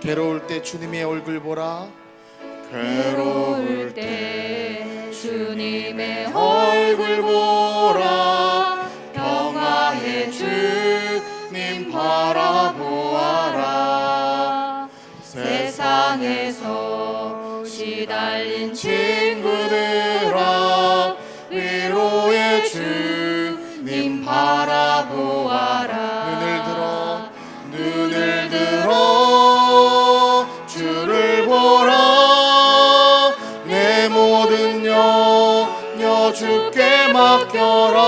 괴로울 때 주님의 얼굴 보라. 괴로울 때 주님의 얼굴 보라. 평화의 주님 바라보아라. 세상에서 시달린 친구들아, 위로의 주님 바라보아라. 눈을 들어 주를 보라. 내 모든 염려 주께 맡겨라.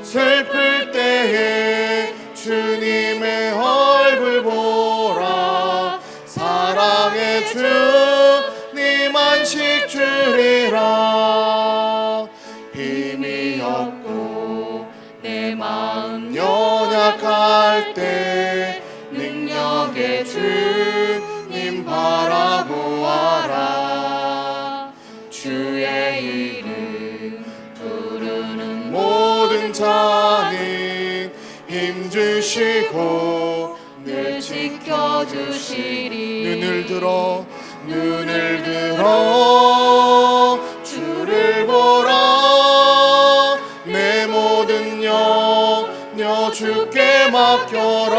슬플 때에 주님의 얼굴 보라. 사랑의 주님 안식 주리라. 힘이 없고 내 마음 연약할 때 능력의 주님 바라보아라. 주의 이름 부르는 모든 자는 힘주시고 늘 지켜주시리. 눈을 들어 주를 보라. 내 모든 염려 주께 맡겨라.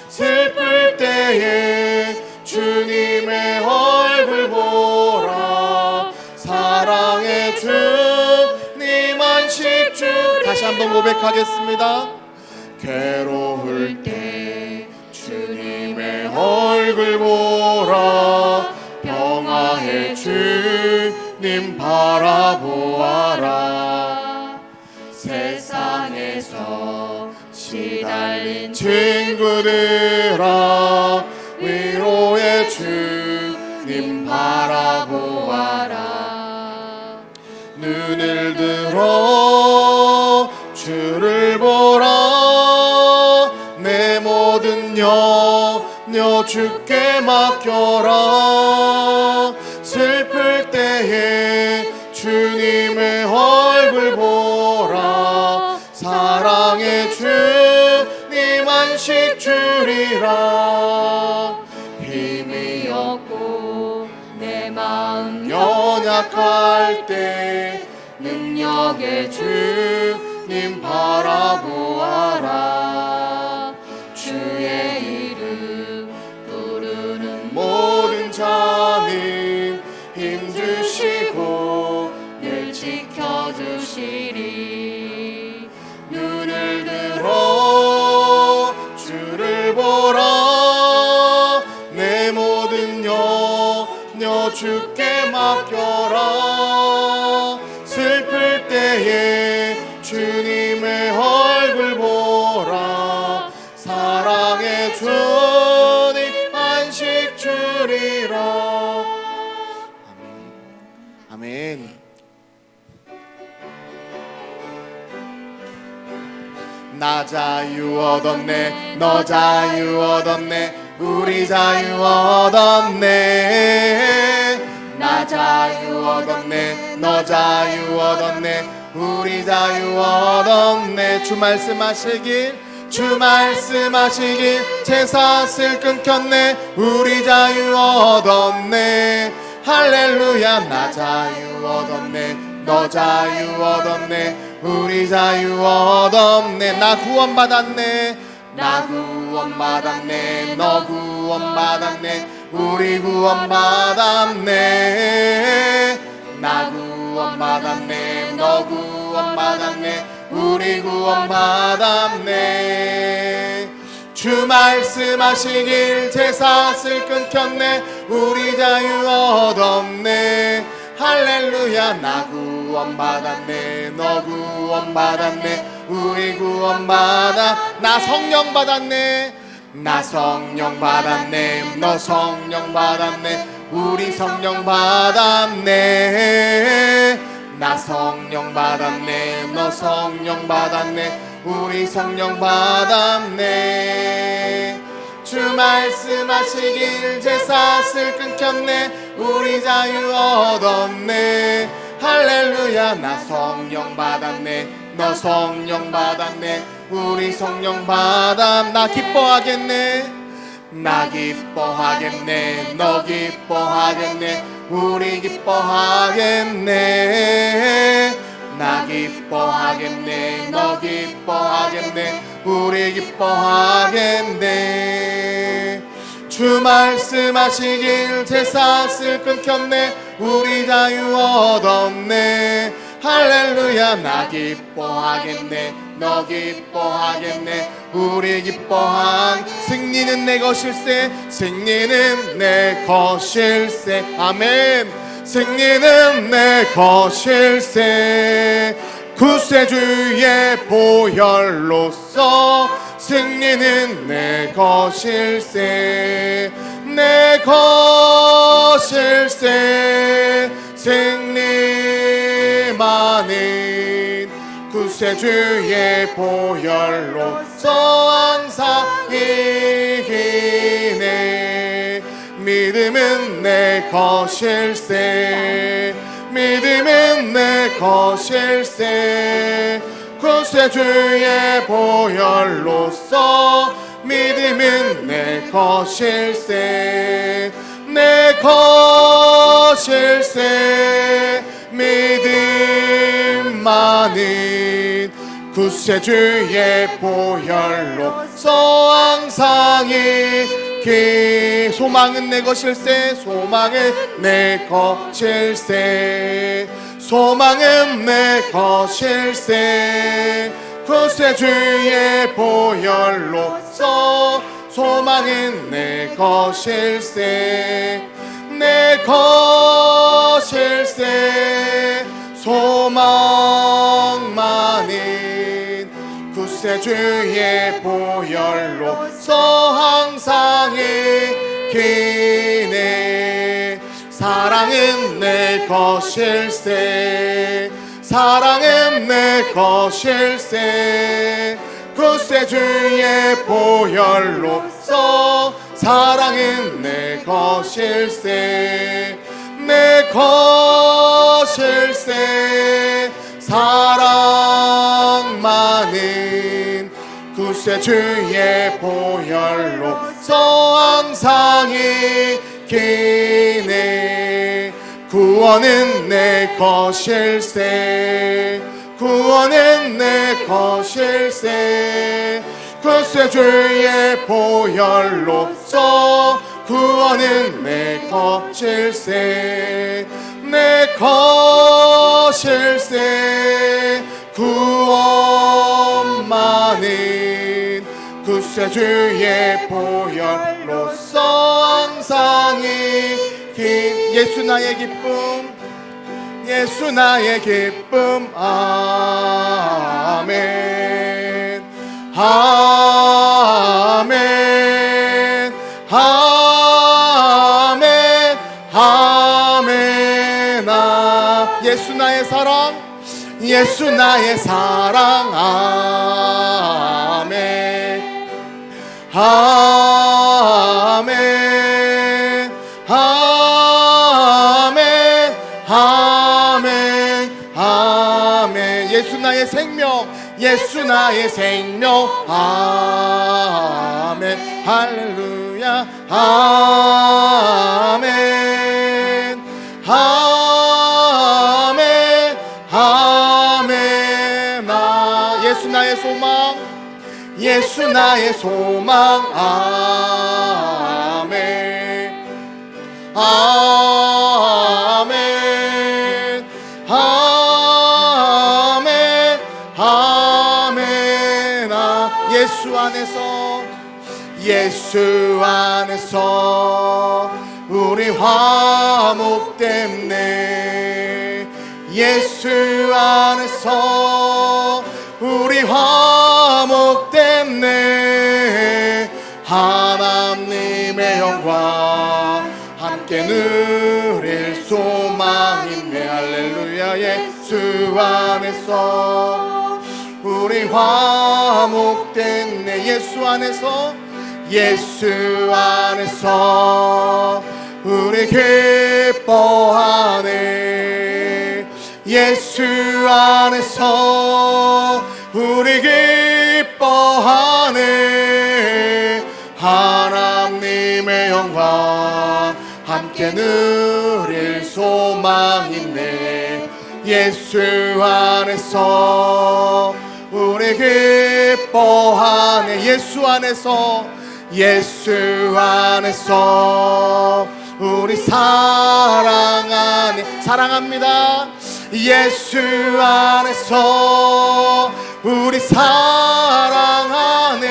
슬플 때에 주님의 얼굴 보라. 사랑의 주님 안식 주리. 다시 한번 고백하겠습니다. 괴로울 때 주님의 얼굴 보라. 평화의 주님 바라보아라. 세상에서 시달린 친구들아, 위로의 주님 바라보아라. 눈을 들어 주를 보라. 내 모든 염려 주께 맡겨라. 슬플 때에 주님의 얼굴 보라. 사랑의 주님 안식 주리라. 힘이 없고 내 마음 연약할 때 능력의 주님 바라보아라. 주의 이름 부르는 모든 자는 힘주시고 늘 지켜주시리. 눈을 들어 주를 보라. 내 모든 염려 주께 맡겨라. 슬플 때에 주님의 얼굴 보라. 사랑의 주님 안식 주리라. 아멘. 나 자유 얻었네, 너 자유 얻었네, 우리 자유 얻었네. 나 자유 얻었네, 너 자유 얻었네, 우리 자유 얻었네. 주 말씀하시길 제사슬 끊겼네, 우리 자유 얻었네. 할렐루야. 나 자유 얻었네, 너 자유 얻었네, 우리 자유 얻었네. 나 구원받았네, 나 구원받았네, 너 구원받았네, 우리 구원받았네. 나 구원받았네, 너 구원받았네, 우리 구원받았네. 주 말씀하시길 제사슬 끊겼네, 우리 자유 얻었네. 할렐루야. 나 구원받았네, 너 구원받았네, 우리 구원받아. 나 성령 받았네, 나 성령 받았네, 너 성령 받았네, 우리 성령 받았네. 나 성령 받았네, 너 성령 받았네, 우리 성령 받았네. 주 말씀하시길 제사슬 끊겼네, 우리 자유 얻었네. 할렐루야. 나 성령 받았네, 너 성령 받았네, 우리 성령 받았네. 나 기뻐하겠네, 나 기뻐하겠네 너 기뻐하겠네 우리 기뻐하겠네 나 기뻐하겠네 너 기뻐하겠네 우리 기뻐하겠네 주 말씀하시길 제사슬 끊겼네 우리 자유 얻었네 할렐루야 나 기뻐하겠네 너 기뻐하겠네 우리 기뻐한 승리는 내 것일세 승리는 내 것일세 아멘 승리는 내 것일세 구세주의 보혈로서 승리는 내 것일세 내 것일세 승리만은 구세주의 보혈로서 항상 이기네 믿음은 내 것일세 믿음은 내 것일세 구세주의 보혈로서 믿음은 내 것일세 내 것일세 믿음만은 구세주의 보혈로서 항상 이기 소망은 내 것일세 소망은 내 것일세 소망은 내 것일세 구세주의 보혈로서 소망은 내 것일세 내 것일세 소망만은 구세주의 보혈로서 항상 이기네 사랑은 내 것일세 사랑은 내 것일세 구세주의 보혈로서 사랑은 내 것일세 내 것일세 사랑만은 구세주의 보혈로서 항상 이기네 구원은 내 것일세 구원은 내 것일세 구세주의 보혈로서 구원은 내 것일세 내 것일세 구원만은 구세주의 보혈로서 항상 이긴 예수 나의 기쁨 예수 나의 기쁨 아멘 아멘 아멘 아멘 아 예수 나의 사랑 예수 나의 사랑 아멘 아멘 아멘 아멘 아멘 예수 나의 생명 예수 나의 생명 아멘 할렐루야 아멘 아멘 아멘 아 예수 나의 소망 예수 나의 소망 아멘 아멘 아멘 아멘 아 예수 안에서 예수 안에서 우리 화목됐네 예수 안에서 우리 화목됐네 하나님의 영광 함께 누릴 소망이네 할렐루야 예수 안에서 우리 화목됐네 예수 안에서 예수 안에서 우리 기뻐하네 예수 안에서 우리 기뻐하네 하나님 하나님의 영광 함께 누릴 소망 있네. 예수 안에서 우리 기뻐하네. 예수 안에서, 예수 안에서 우리 사랑하네. 사랑합니다. 예수 안에서 우리 사랑하네.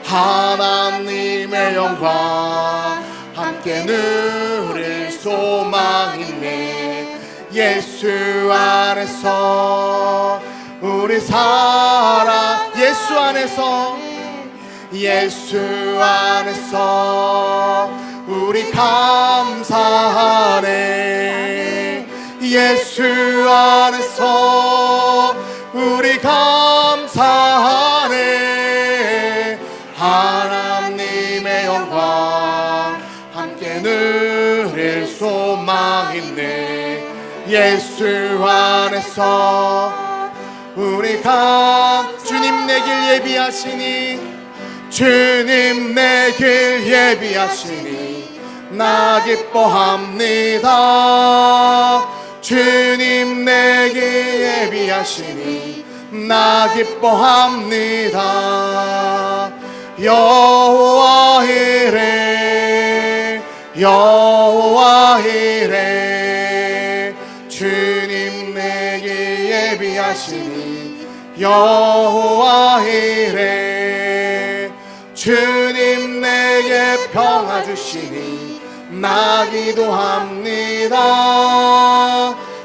하나님의 영광 함께 누릴 소망 있네. 예수 안에서 우리 사랑, 예수 안에서, 예수 안에서 우리 감사하네. 예수 안에서 우리 감사하네. 하나님의 영광 함께 누릴 소망 있네. 예수 안에서 우리 주님 내 길 예비하시니, 주님 내 길 예비하시니 나 기뻐합니다. 주님 내 길 예비하시니 나 기뻐합니다. 여호와 이레, 여호와 이레, 주님 내 길 예비하시니 여호와 이레, 주님 내게 평화 주시니 나 기도합니다.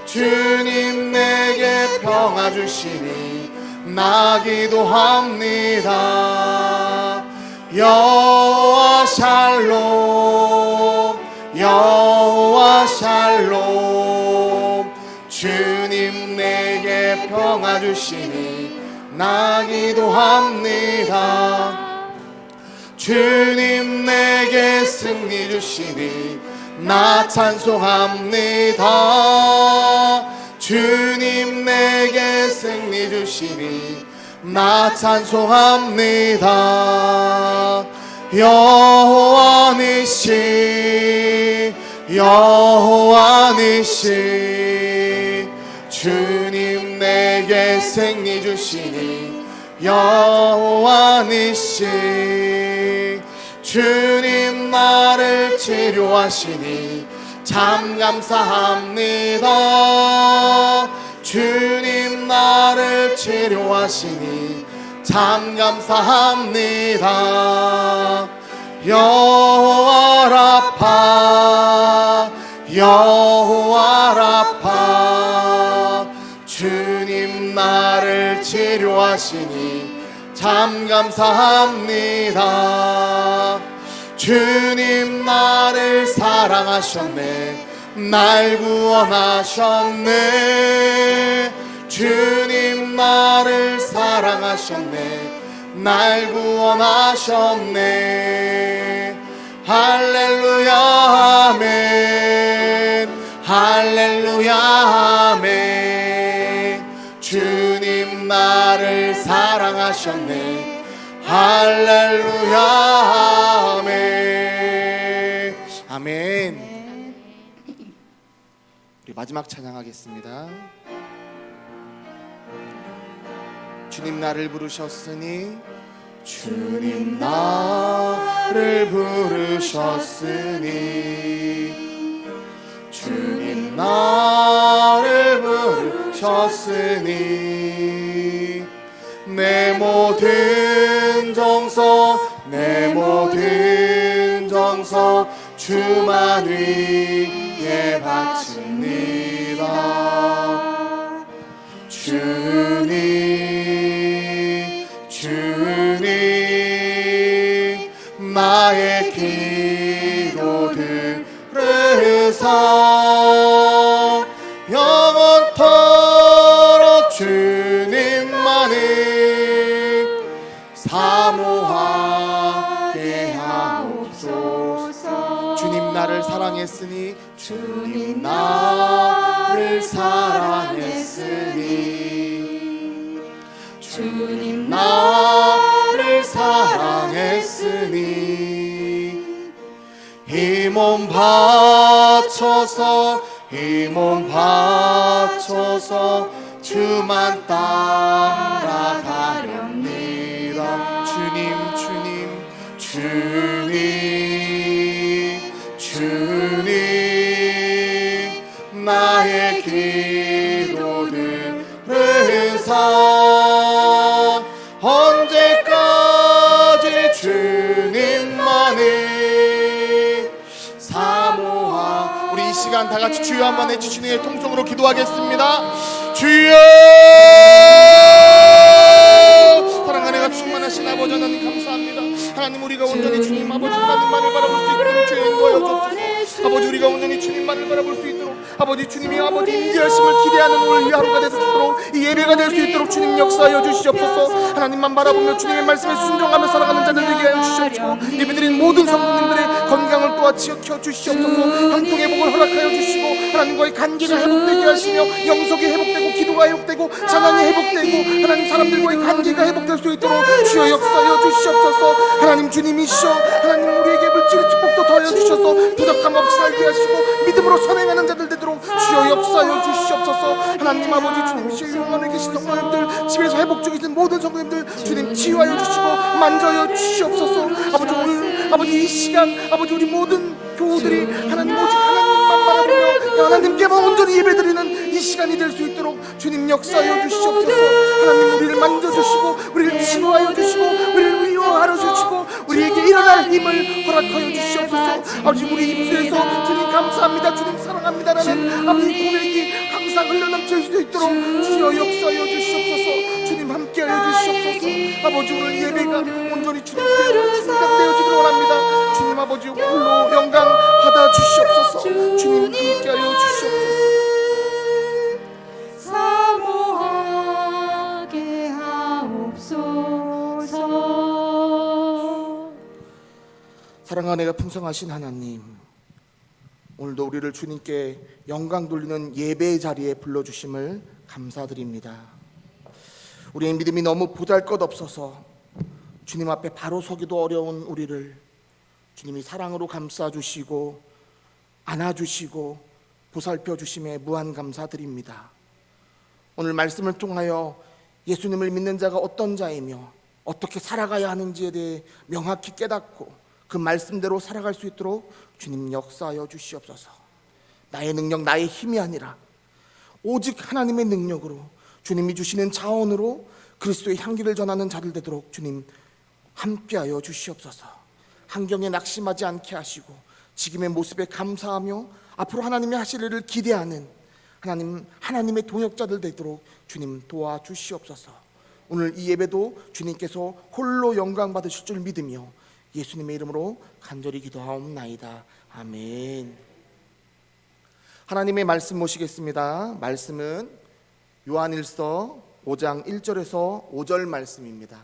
주님 내게 평화 주시니 나 기도합니다. 여호와 샬롬, 여호와 샬롬, 주님 내게 평화 주시니 나 기도합니다. 주님 내게 승리 주시니 나 찬송합니다. 주님 내게 승리 주시니 나 찬송합니다. 여호와 니시, 여호와 니시, 주님 내게 승리 주시니 여호와 니시, 주님 나를 치료하시니 참 감사합니다. 주님 나를 치료하시니 참 감사합니다. 여호와 라파, 여호와 라파, 주님 나를 치료하시니 참 감사합니다. 주님 나를 사랑하셨네, 날 구원하셨네. 주님 나를 사랑하셨네, 날 구원하셨네. 할렐루야 아멘, 할렐루야 아멘. 주님 나를 사랑하셨네, 할렐루야 아멘. 아멘. 우리 마지막 찬양하겠습니다. 주님 나를 부르셨으니, 주님 나를 부르셨으니, 주님 나를 부르셨으니, 내 모든 정성, 내 모든 정성 주만 위에 바칩니다. 주님, 주님, 나의 기도 들으사 영원토록 주님만을 사모하게 하옵소서. 주님 나를 사랑했으니, 주님 나를 사랑했으니, 주님 나를 사랑했으니, 몸 바쳐서 이 몸 바쳐서 주만 따라가렵니다. 주님 주님 주님 주님 나의 기도를 은사 언제까지 주님만을 사모하. 우리 이 시간 다 같이 주여 한번 해주시는 통성으로 기도하겠습니다. 주여 사랑하는 가 충만하신 아버지 하나님 감사합니다. 하나님 우리가 온전히 주님 아버지 하나님만을 바라볼 수 있도록 주여 인도하여 주옵소서. 아버지 우리가 온전히 주님만을 바라볼 수 있도록 아버지 주님이 아버지 임재하심을 기대하는 오늘 이 하루가 되도록 이 예배가 될 수 있도록 주님 역사하여 주시옵소서. 하나님만 바라보며 주님의 말씀에 순종하며 살아가는 자들 되게 하여 주시옵시고 예배드린 모든 성도님들의 건강을 또한 지켜 주시옵소서. 형통의 복을 허락하여 주시고 하나님과의 관계가 회복되게 하시며 영속이 회복되고 기도가 회복되고 찬양이 회복되고 하나님 사람들과의 관계가 회복될 수 있도록 주여 역사하여 주시옵소서. 하나님 주님이시여 하나님 우리에게 물질의 축복도 더하여 주셔서 부족함 없이 살게 하시고 믿음으로 선행하는 자들 되도록 주여 역사하여 주시옵소서. 하나님 아버지 주님이시여 영원에 계신 성도님들 집에서 회복 중이신 모든 성도님들 주님 치유하여 주시고 만져여 주시옵소서. 아버지 오늘 아버지 이 시간 아버지 우리 모든 교우들이 하나님 오직 하나님만 바라보며 하나님께만 온전히 예배드리는 이 시간이 될 수 있도록 주님 역사하여 주시옵소서. 하나님 우리를 만져주시고 우리를 치유하여 주시고 우리를 위로하여 주시고 우리에게 일어날 힘을 허락하여 주시옵소서. 아버지 우리 입술에서 주님 감사합니다 주님 사랑합니다라는 아버지 고백이 항상 흘러넘칠 수 있도록 주여 역사하여 주시옵소서. 주님 함께하여 주시옵소서. 아버지 오늘 예배가 온전히 주님께 충당되어지기를 원합니다. 주님 아버지 홀로 영광 받아 주시옵소서. 주님 함께하여 주시옵소서. 사모하게 하옵소서. 사랑하는 애가 풍성하신 하나님, 오늘도 우리를 주님께 영광 돌리는 예배의 자리에 불러주심을 감사드립니다. 우리의 믿음이 너무 보잘것없어서 주님 앞에 바로 서기도 어려운 우리를 주님이 사랑으로 감싸주시고 안아주시고 보살펴주심에 무한 감사드립니다. 오늘 말씀을 통하여 예수님을 믿는 자가 어떤 자이며 어떻게 살아가야 하는지에 대해 명확히 깨닫고 그 말씀대로 살아갈 수 있도록 주님 역사하여 주시옵소서. 나의 능력 나의 힘이 아니라 오직 하나님의 능력으로 주님이 주시는 자원으로 그리스도의 향기를 전하는 자들 되도록 주님 함께하여 주시옵소서. 환경에 낙심하지 않게 하시고 지금의 모습에 감사하며 앞으로 하나님이 하실 일을 기대하는 하나님의 동역자들 되도록 주님 도와주시옵소서. 오늘 이 예배도 주님께서 홀로 영광 받으실 줄 믿으며 예수님의 이름으로 간절히 기도하옵나이다. 아멘. 하나님의 말씀 모시겠습니다. 말씀은 요한일서 5장 1절에서 5절 말씀입니다.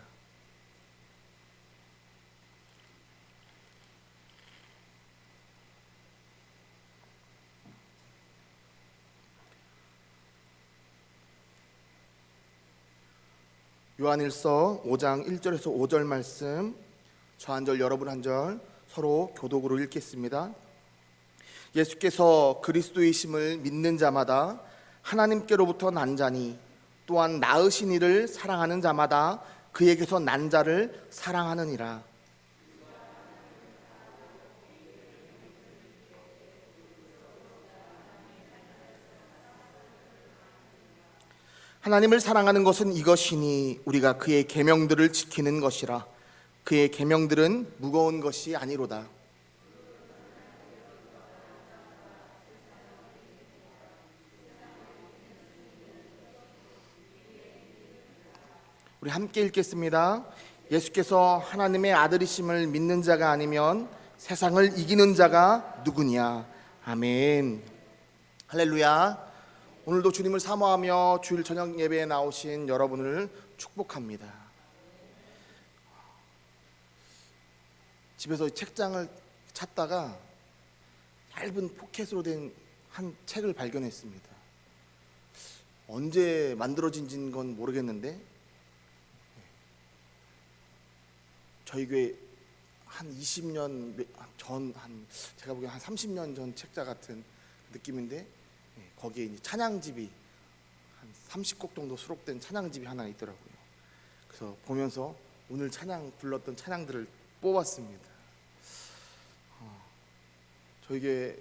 요한일서 5장 1절에서 5절 말씀, 저 한 절 여러분 한 절 서로 교독으로 읽겠습니다. 예수께서 그리스도이심을 믿는 자마다 하나님께로부터 난 자니 또한 낳으신 이를 사랑하는 자마다 그에게서 난 자를 사랑하느니라. 하나님을 사랑하는 것은 이것이니 우리가 그의 계명들을 지키는 것이라. 그의 계명들은 무거운 것이 아니로다. 우리 함께 읽겠습니다. 예수께서 하나님의 아들이심을 믿는 자가 아니면 세상을 이기는 자가 누구냐. 아멘. 할렐루야. 오늘도 주님을 사모하며 주일 저녁 예배에 나오신 여러분을 축복합니다. 집에서 책장을 찾다가 얇은 포켓으로 된 한 책을 발견했습니다. 언제 만들어진 건 모르겠는데 저희 교회 한 20년 전, 제가 보기엔 한 30년 전 책자 같은 느낌인데, 거기에 이제 찬양집이 한 30곡 정도 수록된 찬양집이 하나 있더라고요. 그래서 보면서 오늘 찬양 불렀던 찬양들을 뽑았습니다. 저에게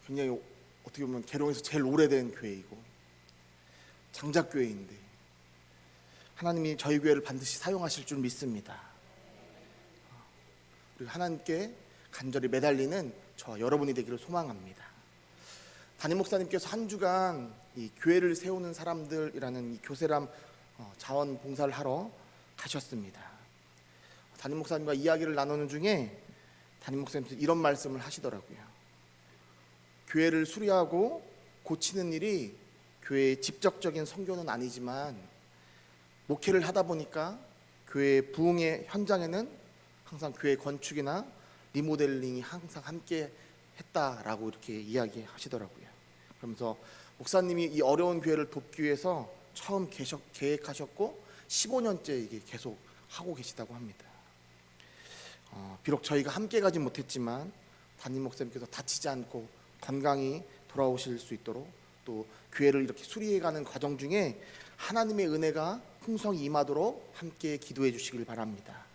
굉장히 어떻게 보면 계룡에서 제일 오래된 교회이고 장작교회인데 하나님이 저희 교회를 반드시 사용하실 줄 믿습니다. 그리고 하나님께 간절히 매달리는 저 여러분이 되기를 소망합니다. 담임 목사님께서 한 주간 이 교회를 세우는 사람들이라는 이 교세람 자원봉사를 하러 가셨습니다. 담임 목사님과 이야기를 나누는 중에 담임 목사님께서 이런 말씀을 하시더라고요. 교회를 수리하고 고치는 일이 교회의 직접적인 선교는 아니지만 목회를 하다 보니까 교회 부흥의 현장에는 항상 교회 건축이나 리모델링이 항상 함께 했다라고 이렇게 이야기하시더라고요. 그러면서 목사님이 이 어려운 교회를 돕기 위해서 처음 계획하셨고 15년째 이게 계속 하고 계시다고 합니다. 비록 저희가 함께 가지 못했지만 담임 목사님께서 다치지 않고 건강히 돌아오실 수 있도록 또 교회를 이렇게 수리해가는 과정 중에 하나님의 은혜가 풍성히 임하도록 함께 기도해 주시길 바랍니다.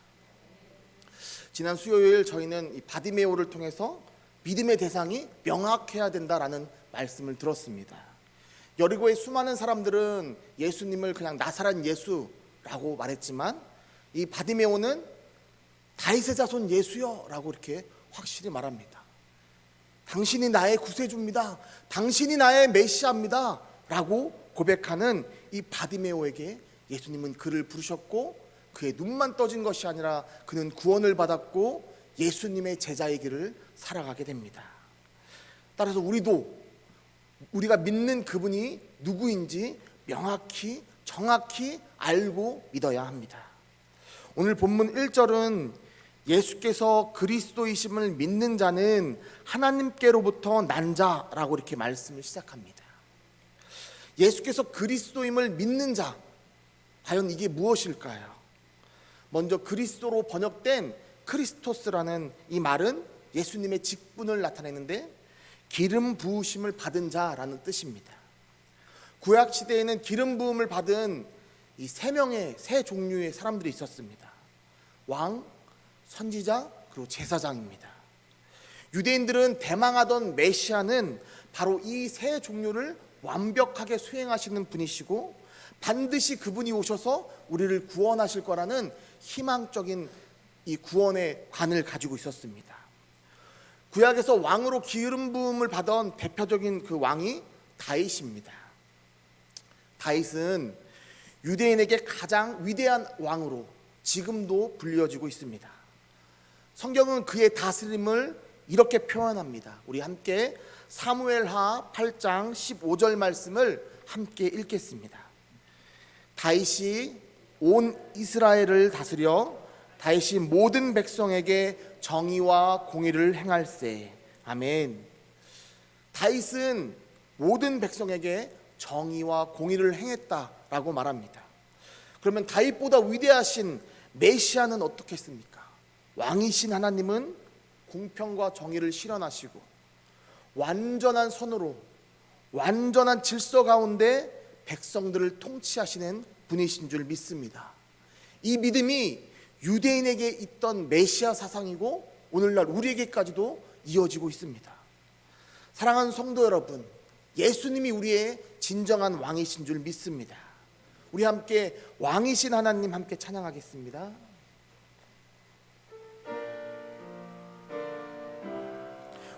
지난 수요일 저희는 이 바디메오를 통해서 믿음의 대상이 명확해야 된다라는 말씀을 들었습니다. 여리고의 수많은 사람들은 예수님을 그냥 나사렛 예수라고 말했지만 이 바디메오는 다윗의 자손 예수여 라고 이렇게 확실히 말합니다. 당신이 나의 구세주입니다. 당신이 나의 메시아입니다 라고 고백하는 이 바디메오에게 예수님은 그를 부르셨고 그의 눈만 떠진 것이 아니라 그는 구원을 받았고 예수님의 제자의 길을 살아가게 됩니다. 따라서 우리가 믿는 그분이 누구인지 명확히 정확히 알고 믿어야 합니다. 오늘 본문 1절은 예수께서 그리스도이심을 믿는 자는 하나님께로부터 난 자라고 이렇게 말씀을 시작합니다. 예수께서 그리스도임을 믿는 자, 과연 이게 무엇일까요? 먼저 그리스도로 번역된 크리스토스라는 이 말은 예수님의 직분을 나타내는데 기름 부으심을 받은 자라는 뜻입니다. 구약 시대에는 기름 부음을 받은 이 세 종류의 사람들이 있었습니다. 왕, 선지자, 그리고 제사장입니다. 유대인들은 대망하던 메시아는 바로 이 세 종류를 완벽하게 수행하시는 분이시고 반드시 그분이 오셔서 우리를 구원하실 거라는 희망적인 이 구원의 관을 가지고 있었습니다. 구약에서 왕으로 기름 부음을 받은 대표적인 그 왕이 다윗입니다. 다윗은 유대인에게 가장 위대한 왕으로 지금도 불려지고 있습니다. 성경은 그의 다스림을 이렇게 표현합니다. 우리 함께 사무엘하 8장 15절 말씀을 함께 읽겠습니다. 다윗이 온 이스라엘을 다스려 다윗이 모든 백성에게 정의와 공의를 행할세. 아멘. 다윗은 모든 백성에게 정의와 공의를 행했다라고 말합니다. 그러면 다윗보다 위대하신 메시아는 어떻겠습니까? 왕이신 하나님은 공평과 정의를 실현하시고 완전한 선으로 완전한 질서 가운데 백성들을 통치하시는 분이신 줄 믿습니다. 이 믿음이 유대인에게 있던 메시아 사상이고 오늘날 우리에게까지도 이어지고 있습니다. 사랑하는 성도 여러분, 예수님이 우리의 진정한 왕이신 줄 믿습니다. 우리 함께 왕이신 하나님 함께 찬양하겠습니다.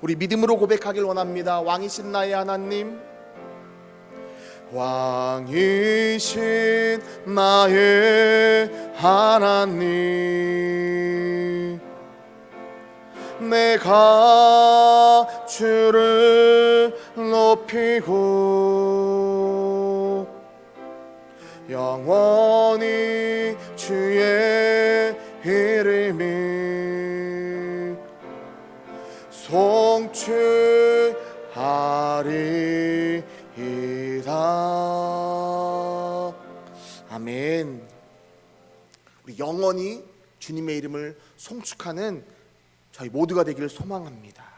우리 믿음으로 고백하길 원합니다. 왕이신 나의 하나님, 왕이신 나의 하나님, 내가 주를 높이고 영원히 주의 이름이 송축하리이다. 아멘. 우리 영원히 주님의 이름을 송축하는 저희 모두가 되기를 소망합니다.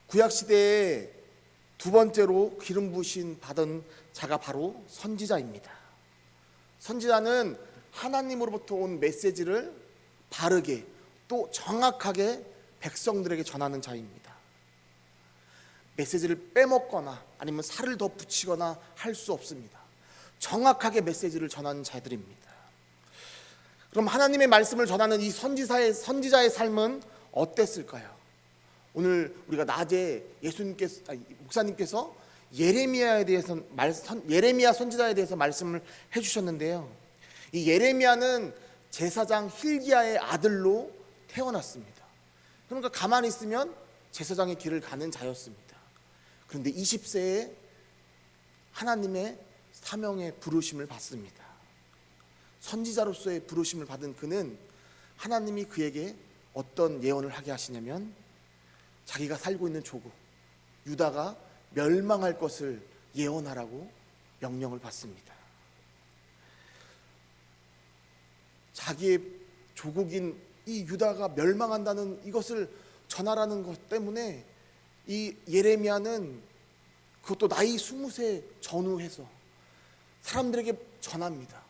구약시대에 두 번째로 기름 부으심 받은 자가 바로 선지자입니다. 선지자는 하나님으로부터 온 메시지를 바르게 또 정확하게 백성들에게 전하는 자입니다. 메시지를 빼먹거나 아니면 살을 더 붙이거나 할 수 없습니다. 정확하게 메시지를 전하는 자들입니다. 그럼 하나님의 말씀을 전하는 이 선지자의 삶은 어땠을까요? 오늘 우리가 낮에 목사님께서 예레미야 선지자에 대해서 말씀을 해주셨는데요. 이 예레미야는 제사장 힐기야의 아들로 태어났습니다. 그러니까 가만히 있으면 제사장의 길을 가는 자였습니다. 그런데 20세에 하나님의 사명의 부르심을 받습니다. 선지자로서의 부르심을 받은 그는 하나님이 그에게 어떤 예언을 하게 하시냐면 자기가 살고 있는 조국 유다가 멸망할 것을 예언하라고 명령을 받습니다. 자기의 조국인 이 유다가 멸망한다는 이것을 전하라는 것 때문에 이 예레미야는 그것도 나이 20세 전후해서 사람들에게 전합니다.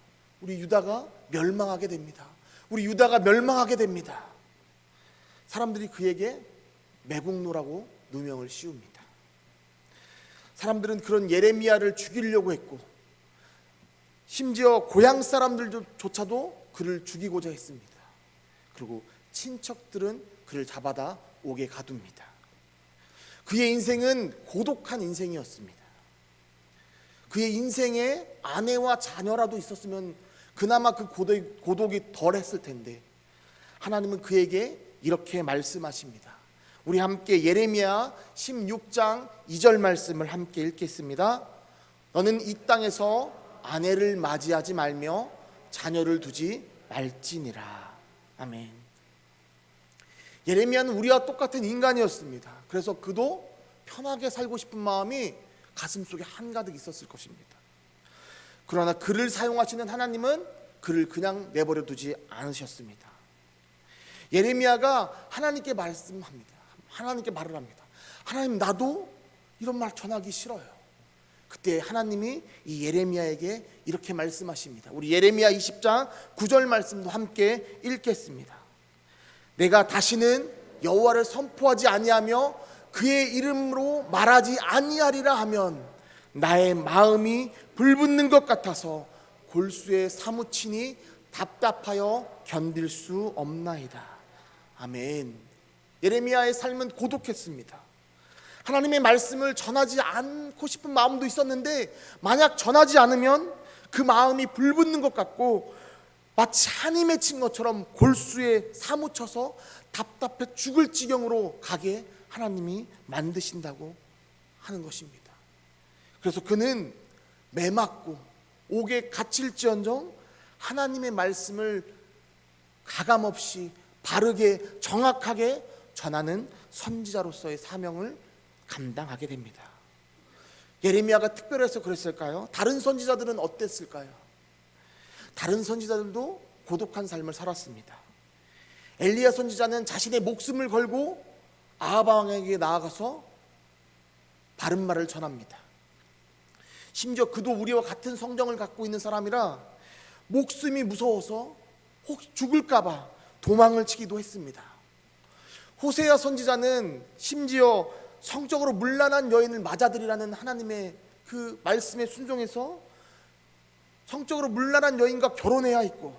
우리 유다가 멸망하게 됩니다. 우리 유다가 멸망하게 됩니다. 사람들이 그에게 매국노라고 누명을 씌웁니다. 사람들은 그런 예레미야를 죽이려고 했고 심지어 고향 사람들조차도 그를 죽이고자 했습니다. 그리고 친척들은 그를 잡아다 옥에 가둡니다. 그의 인생은 고독한 인생이었습니다. 그의 인생에 아내와 자녀라도 있었으면 그나마 그 고독이 덜했을 텐데 하나님은 그에게 이렇게 말씀하십니다. 우리 함께 예레미야 16장 2절 말씀을 함께 읽겠습니다. 너는 이 땅에서 아내를 맞이하지 말며 자녀를 두지 말지니라. 아멘. 예레미야는 우리와 똑같은 인간이었습니다. 그래서 그도 편하게 살고 싶은 마음이 가슴속에 한가득 있었을 것입니다. 그러나 그를 사용하시는 하나님은 그를 그냥 내버려 두지 않으셨습니다. 예레미야가 하나님께 말씀합니다. 하나님께 말을 합니다. 하나님, 나도 이런 말 전하기 싫어요. 그때 하나님이 이 예레미야에게 이렇게 말씀하십니다. 우리 예레미야 20장 9절 말씀도 함께 읽겠습니다. 내가 다시는 여호와를 선포하지 아니하며 그의 이름으로 말하지 아니하리라 하면 나의 마음이 불붙는 것 같아서 골수에 사무치니 답답하여 견딜 수 없나이다. 아멘. 예레미야의 삶은 고독했습니다. 하나님의 말씀을 전하지 않고 싶은 마음도 있었는데 만약 전하지 않으면 그 마음이 불붙는 것 같고 마치 한이 맺힌 것처럼 골수에 사무쳐서 답답해 죽을 지경으로 가게 하나님이 만드신다고 하는 것입니다. 그래서 그는 매맞고 옥에 갇힐지언정 하나님의 말씀을 가감없이 바르게 정확하게 전하는 선지자로서의 사명을 감당하게 됩니다. 예레미야가 특별해서 그랬을까요? 다른 선지자들은 어땠을까요? 다른 선지자들도 고독한 삶을 살았습니다. 엘리야 선지자는 자신의 목숨을 걸고 아합 왕에게 나아가서 바른 말을 전합니다. 심지어 그도 우리와 같은 성정을 갖고 있는 사람이라 목숨이 무서워서 혹 죽을까봐 도망을 치기도 했습니다. 호세아 선지자는 심지어 성적으로 문란한 여인을 맞아들이라는 하나님의 그 말씀에 순종해서 성적으로 문란한 여인과 결혼해야 했고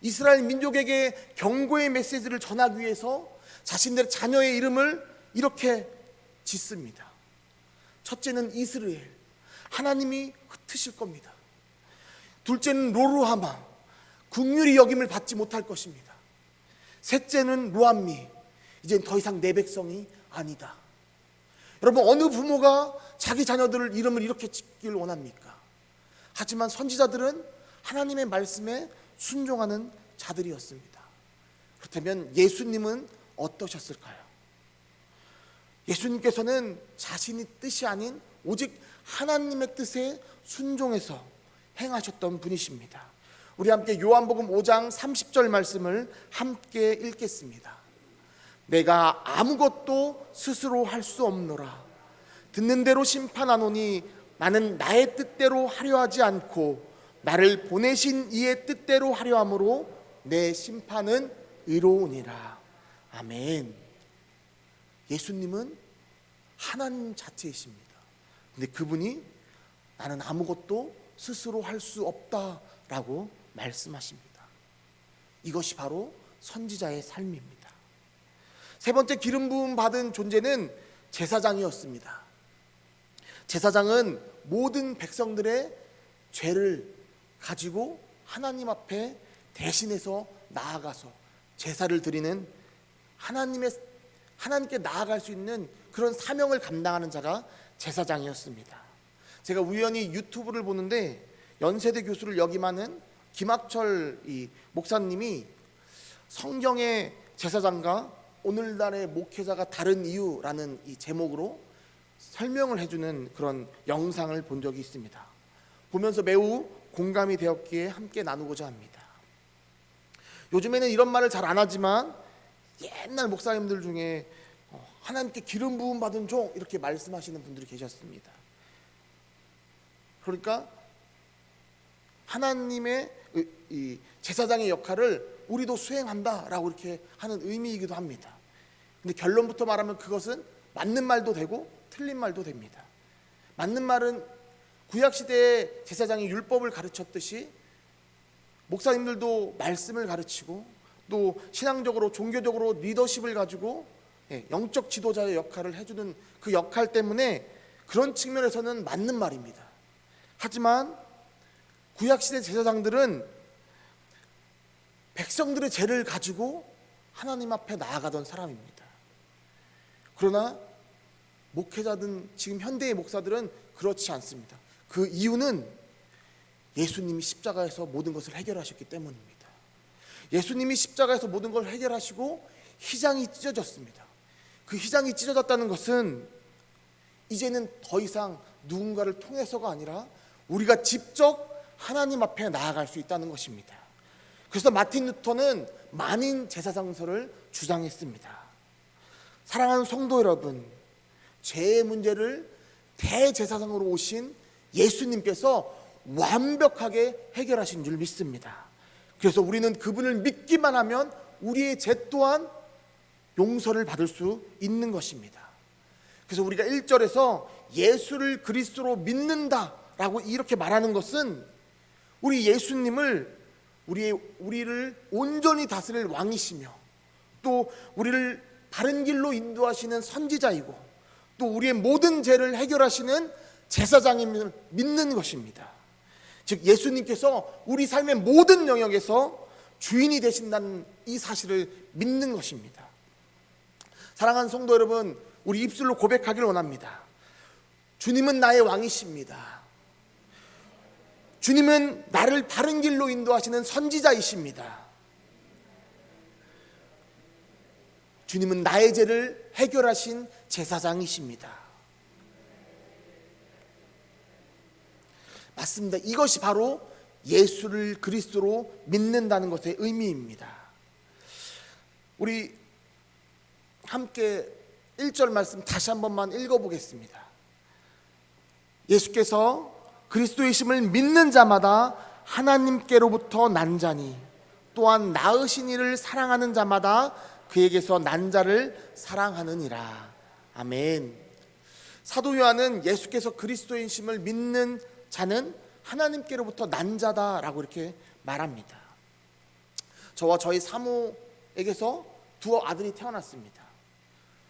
이스라엘 민족에게 경고의 메시지를 전하기 위해서 자신들의 자녀의 이름을 이렇게 짓습니다. 첫째는 이스라엘, 하나님이 흩으실 겁니다. 둘째는 로루하마, 긍휼히 여김을 받지 못할 것입니다. 셋째는 로암미, 이젠 더 이상 내 백성이 아니다. 여러분, 어느 부모가 자기 자녀들을 이름을 이렇게 짓기를 원합니까? 하지만 선지자들은 하나님의 말씀에 순종하는 자들이었습니다. 그렇다면 예수님은 어떠셨을까요? 예수님께서는 자신의 뜻이 아닌 오직 하나님의 뜻에 순종해서 행하셨던 분이십니다. 우리 함께 요한복음 5장 30절 말씀을 함께 읽겠습니다. 내가 아무것도 스스로 할 수 없노라. 듣는 대로 심판하노니 나는 나의 뜻대로 하려 하지 않고 나를 보내신 이의 뜻대로 하려 함으로 내 심판은 의로우니라. 아멘. 예수님은 하나님 자체이십니다. 근데 그분이 나는 아무것도 스스로 할 수 없다라고 말씀하십니다. 이것이 바로 선지자의 삶입니다. 세 번째 기름 부음 받은 존재는 제사장이었습니다. 제사장은 모든 백성들의 죄를 가지고 하나님 앞에 대신해서 나아가서 제사를 드리는 하나님께 나아갈 수 있는 그런 사명을 감당하는 자가 제사장이었습니다. 제가 우연히 유튜브를 보는데 연세대 교수를 역임하는 김학철 이 목사님이 성경의 제사장과 오늘날의 목회자가 다른 이유라는 이 제목으로 설명을 해주는 그런 영상을 본 적이 있습니다. 보면서 매우 공감이 되었기에 함께 나누고자 합니다. 요즘에는 이런 말을 잘 안 하지만 옛날 목사님들 중에 하나님께 기름 부음 받은 종 이렇게 말씀하시는 분들이 계셨습니다. 그러니까 하나님의 이 제사장의 역할을 우리도 수행한다라고 이렇게 하는 의미이기도 합니다. 근데 결론부터 말하면 그것은 맞는 말도 되고 틀린 말도 됩니다. 맞는 말은 구약시대의 제사장이 율법을 가르쳤듯이 목사님들도 말씀을 가르치고 또 신앙적으로 종교적으로 리더십을 가지고 영적 지도자의 역할을 해주는 그 역할 때문에 그런 측면에서는 맞는 말입니다. 하지만 구약시대 제사장들은 백성들의 죄를 가지고 하나님 앞에 나아가던 사람입니다. 그러나 목회자든 지금 현대의 목사들은 그렇지 않습니다. 그 이유는 예수님이 십자가에서 모든 것을 해결하셨기 때문입니다. 예수님이 십자가에서 모든 걸 해결하시고 휘장이 찢어졌습니다. 그 휘장이 찢어졌다는 것은 이제는 더 이상 누군가를 통해서가 아니라 우리가 직접 하나님 앞에 나아갈 수 있다는 것입니다. 그래서 마틴 루터는 만인 제사장설을 주장했습니다. 사랑하는 성도 여러분, 죄의 문제를 대제사장으로 오신 예수님께서 완벽하게 해결하신 줄 믿습니다. 그래서 우리는 그분을 믿기만 하면 우리의 죄 또한 용서를 받을 수 있는 것입니다. 그래서 우리가 1절에서 예수를 그리스도로 믿는다라고 이렇게 말하는 것은 우리 예수님을 우리를 온전히 다스릴 왕이시며 또 우리를 바른 길로 인도하시는 선지자이고 또 우리의 모든 죄를 해결하시는 제사장임을 믿는 것입니다. 즉 예수님께서 우리 삶의 모든 영역에서 주인이 되신다는 이 사실을 믿는 것입니다. 사랑하는 성도 여러분, 우리 입술로 고백하기를 원합니다. 주님은 나의 왕이십니다. 주님은 나를 바른 길로 인도하시는 선지자이십니다. 주님은 나의 죄를 해결하신 제사장이십니다. 맞습니다. 이것이 바로 예수를 그리스도로 믿는다는 것의 의미입니다. 우리 함께 1절 말씀 다시 한 번만 읽어보겠습니다. 예수께서 그리스도이심을 믿는 자마다 하나님께로부터 난 자니 또한 낳으신 이를 사랑하는 자마다 그에게서 난 자를 사랑하느니라. 아멘. 사도 요한은 예수께서 그리스도이심을 믿는 자는 하나님께로부터 난 자다라고 이렇게 말합니다. 저와 저희 사모에게서 두 아들이 태어났습니다.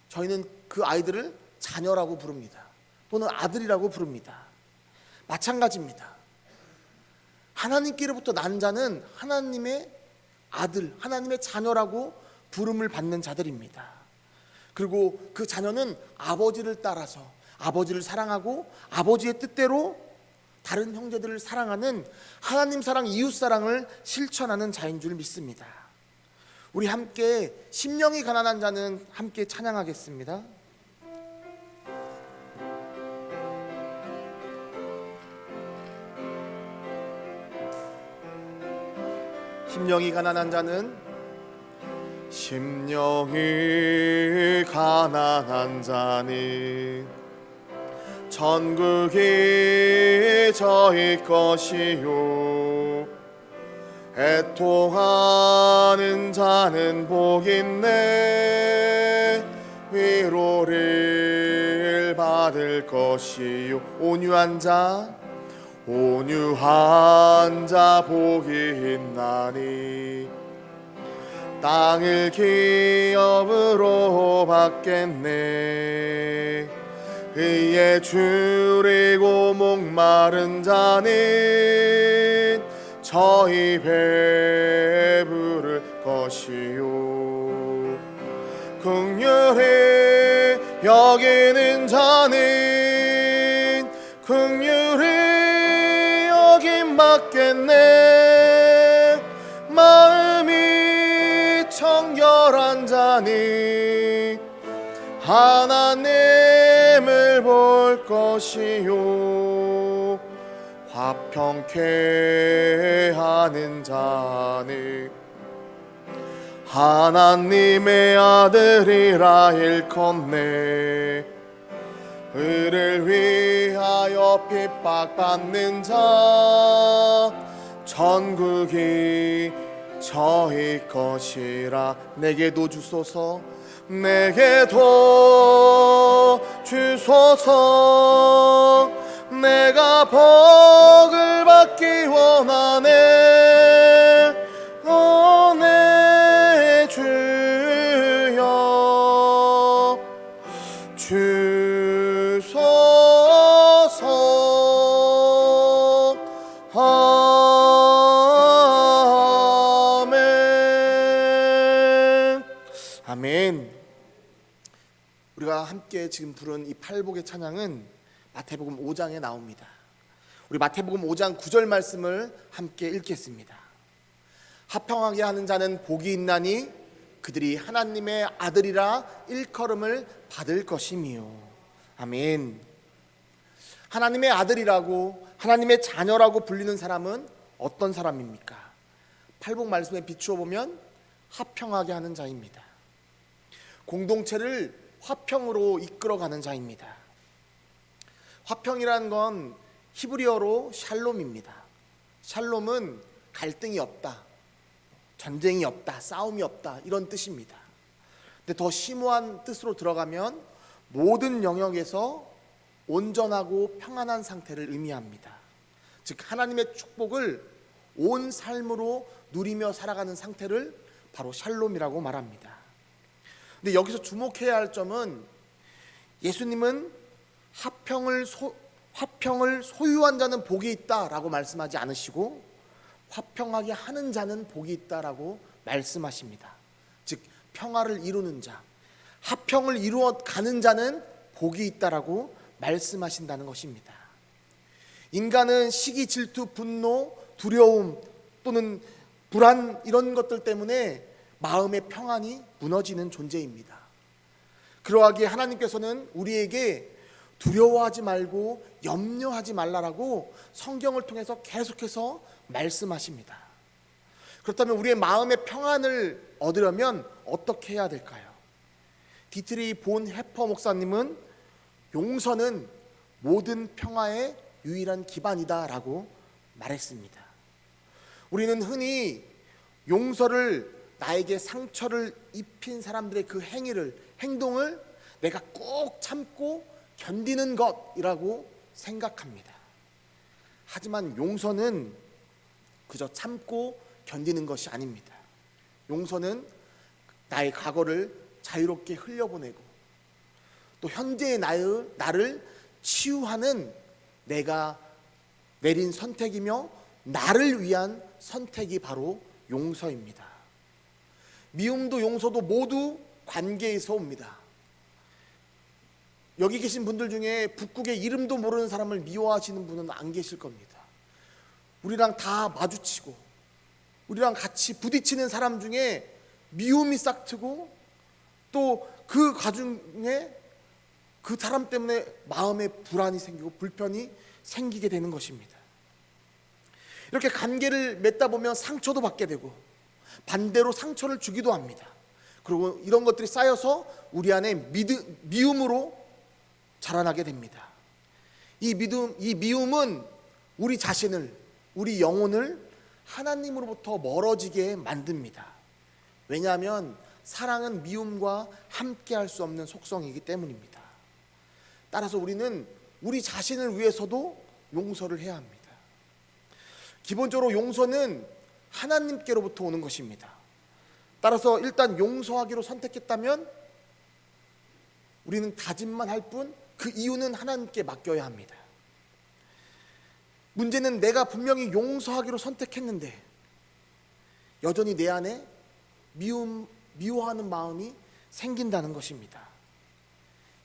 저희는 그 아이들을 자녀라고 부릅니다. 또는 아들이라고 부릅니다. 마찬가지입니다. 하나님께로부터 난 자는 하나님의 아들, 하나님의 자녀라고 부름을 받는 자들입니다. 그리고 그 자녀는 아버지를 따라서 아버지를 사랑하고 아버지의 뜻대로 다른 형제들을 사랑하는 하나님 사랑, 이웃 사랑을 실천하는 자인 줄 믿습니다. 우리 함께 심령이 가난한 자는 함께 찬양하겠습니다. 심령이 가난한 자는 심령이 가난한 자는 천국이 저희 것이요 애통하는 자는 복있네 위로를 받을 것이요 온유한 자 복이 있나니 땅을 기업으로 받겠네 의에 줄이고 목마른 자는 저희 배부를 것이요 긍휼히 여기는 자는 긍휼히 여김 받겠네 마음이 청결한 자는 하나님을 볼 것이요 화평케 하는 자는 하나님의 아들이라 일컫네 의를 위하여 핍박받는 자 천국이 저희 것이라 내게도 주소서 내게도 주소서 내가 복을 받기 원하네 내 주여 주소서 아멘 아멘. 우리가 함께 지금 부른 이 팔복의 찬양은 마태복음 5장에 나옵니다. 우리 마태복음 5장 9절 말씀을 함께 읽겠습니다. 화평하게 하는 자는 복이 있나니 그들이 하나님의 아들이라 일컬음을 받을 것이며 아멘. 하나님의 아들이라고 하나님의 자녀라고 불리는 사람은 어떤 사람입니까? 팔복 말씀에 비추어 보면 화평하게 하는 자입니다. 공동체를 화평으로 이끌어가는 자입니다. 화평이란 건 히브리어로 샬롬입니다. 샬롬은 갈등이 없다, 전쟁이 없다, 싸움이 없다 이런 뜻입니다. 근데 더 심오한 뜻으로 들어가면 모든 영역에서 온전하고 평안한 상태를 의미합니다. 즉 하나님의 축복을 온 삶으로 누리며 살아가는 상태를 바로 샬롬이라고 말합니다. 근데 여기서 주목해야 할 점은 예수님은 화평을 소유한 자는 복이 있다라고 말씀하지 않으시고 화평하게 하는 자는 복이 있다라고 말씀하십니다. 즉 평화를 이루는 자, 화평을 이루어 가는 자는 복이 있다라고 말씀하신다는 것입니다. 인간은 시기, 질투, 분노, 두려움 또는 불안 이런 것들 때문에 마음의 평안이 무너지는 존재입니다. 그러하기에 하나님께서는 우리에게 두려워하지 말고 염려하지 말라라고 성경을 통해서 계속해서 말씀하십니다. 그렇다면 우리의 마음의 평안을 얻으려면 어떻게 해야 될까요? 디트리 본 해퍼 목사님은 용서는 모든 평화의 유일한 기반이다라고 말했습니다. 우리는 흔히 용서를 나에게 상처를 입힌 사람들의 그 행동을 내가 꼭 참고 견디는 것이라고 생각합니다. 하지만 용서는 그저 참고 견디는 것이 아닙니다. 용서는 나의 과거를 자유롭게 흘려보내고 또 현재의 나를 치유하는 내가 내린 선택이며 나를 위한 선택이 바로 용서입니다. 미움도 용서도 모두 관계에서 옵니다. 여기 계신 분들 중에 북극의 이름도 모르는 사람을 미워하시는 분은 안 계실 겁니다. 우리랑 다 마주치고 우리랑 같이 부딪히는 사람 중에 미움이 싹트고 또 그 과정에 그 사람 때문에 마음에 불안이 생기고 불편이 생기게 되는 것입니다. 이렇게 관계를 맺다 보면 상처도 받게 되고 반대로 상처를 주기도 합니다. 그리고 이런 것들이 쌓여서 우리 안에 미움으로 자라나게 됩니다. 이 미움은 우리 자신을, 우리 영혼을 하나님으로부터 멀어지게 만듭니다. 왜냐하면 사랑은 미움과 함께할 수 없는 속성이기 때문입니다. 따라서 우리는 우리 자신을 위해서도 용서를 해야 합니다. 기본적으로 용서는 하나님께로부터 오는 것입니다. 따라서 일단 용서하기로 선택했다면 우리는 다짐만 할 뿐 그 이유는 하나님께 맡겨야 합니다. 문제는 내가 분명히 용서하기로 선택했는데 여전히 내 안에 미워하는 마음이 생긴다는 것입니다.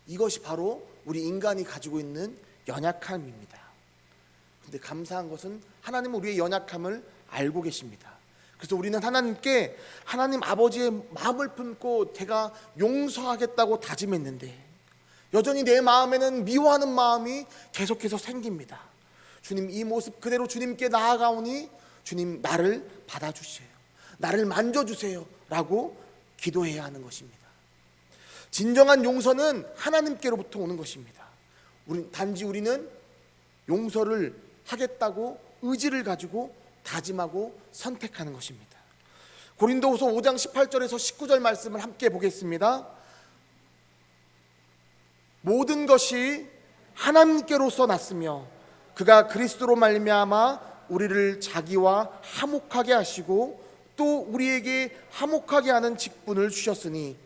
이것이 바로 우리 인간이 가지고 있는 연약함입니다. 그런데 감사한 것은 하나님은 우리의 연약함을 알고 계십니다. 그래서 우리는 하나님께 하나님 아버지의 마음을 품고 제가 용서하겠다고 다짐했는데 여전히 내 마음에는 미워하는 마음이 계속해서 생깁니다. 주님, 이 모습 그대로 주님께 나아가오니 주님 나를 받아주세요, 나를 만져주세요 라고 기도해야 하는 것입니다. 진정한 용서는 하나님께로부터 오는 것입니다. 단지 우리는 용서를 하겠다고 의지를 가지고 다짐하고 선택하는 것입니다. 고린도후서 5장 18절에서 19절 말씀을 함께 보겠습니다. 모든 것이 하나님께로서 났으며 그가 그리스도로 말미암아 우리를 자기와 화목하게 하시고 또 우리에게 화목하게 하는 직분을 주셨으니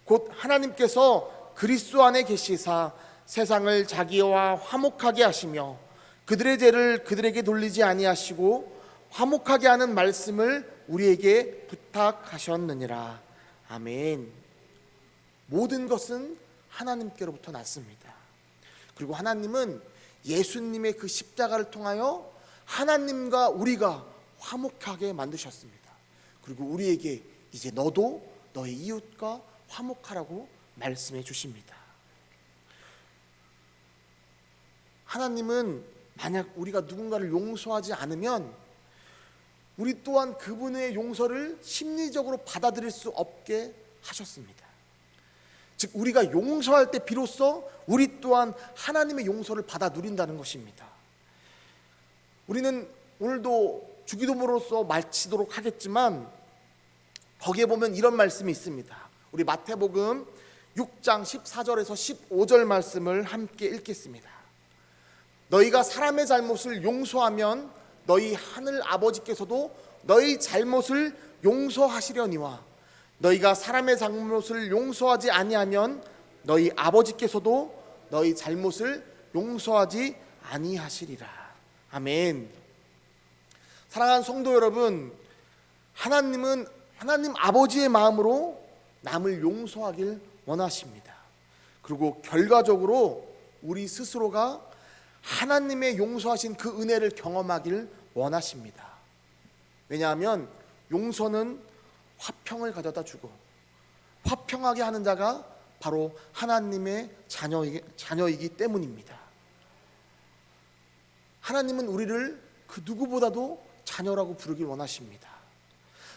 곧 하나님께서 그리스도 안에 계시사 세상을 자기와 화목하게 하시며 그들의 죄를 그들에게 돌리지 아니하시고 화목하게 하는 말씀을 우리에게 부탁하셨느니라. 아멘. 모든 것은 하나님께로부터 났습니다. 그리고 하나님은 예수님의 그 십자가를 통하여 하나님과 우리가 화목하게 만드셨습니다. 그리고 우리에게 이제 너도 너의 이웃과 화목하라고 말씀해 주십니다. 하나님은 만약 우리가 누군가를 용서하지 않으면 우리 또한 그분의 용서를 심리적으로 받아들일 수 없게 하셨습니다. 즉 우리가 용서할 때 비로소 우리 또한 하나님의 용서를 받아 누린다는 것입니다. 우리는 오늘도 주기도문으로서 마치도록 하겠지만 거기에 보면 이런 말씀이 있습니다. 우리 마태복음 6장 14절에서 15절 말씀을 함께 읽겠습니다. 너희가 사람의 잘못을 용서하면 너희 하늘 아버지께서도 너희 잘못을 용서하시려니와 너희가 사람의 잘못을 용서하지 아니하면 너희 아버지께서도 너희 잘못을 용서하지 아니하시리라. 아멘. 사랑하는 성도 여러분, 하나님은 하나님 아버지의 마음으로 남을 용서하길 원하십니다. 그리고 결과적으로 우리 스스로가 하나님의 용서하신 그 은혜를 경험하길 원하십니다. 왜냐하면 용서는 화평을 가져다 주고 화평하게 하는 자가 바로 하나님의 자녀이기 때문입니다. 하나님은 우리를 그 누구보다도 자녀라고 부르길 원하십니다.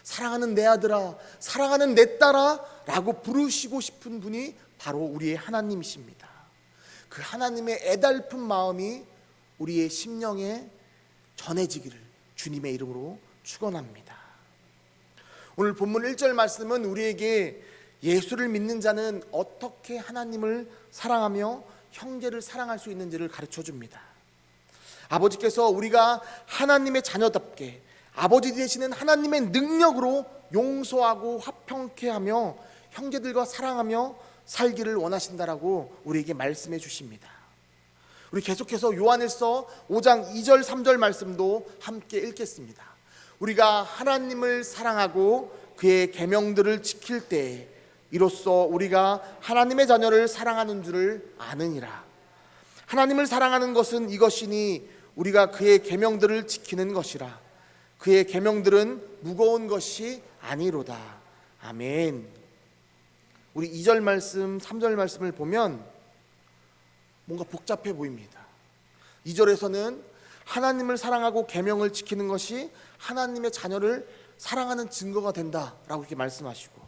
사랑하는 내 아들아, 사랑하는 내 딸아 라고 부르시고 싶은 분이 바로 우리의 하나님이십니다. 그 하나님의 애달픈 마음이 우리의 심령에 전해지기를 주님의 이름으로 축원합니다. 오늘 본문 1절 말씀은 우리에게 예수를 믿는 자는 어떻게 하나님을 사랑하며 형제를 사랑할 수 있는지를 가르쳐 줍니다. 아버지께서 우리가 하나님의 자녀답게 아버지 되시는 하나님의 능력으로 용서하고 화평케 하며 형제들과 사랑하며 살기를 원하신다라고 우리에게 말씀해 주십니다. 우리 계속해서 요한일서 5장 2절 3절 말씀도 함께 읽겠습니다. 우리가 하나님을 사랑하고 그의 계명들을 지킬 때 이로써 우리가 하나님의 자녀를 사랑하는 줄을 아느니라. 하나님을 사랑하는 것은 이것이니 우리가 그의 계명들을 지키는 것이라. 그의 계명들은 무거운 것이 아니로다. 아멘. 우리 2절 말씀 3절 말씀을 보면 뭔가 복잡해 보입니다. 2절에서는 하나님을 사랑하고 계명을 지키는 것이 하나님의 자녀를 사랑하는 증거가 된다라고 이렇게 말씀하시고,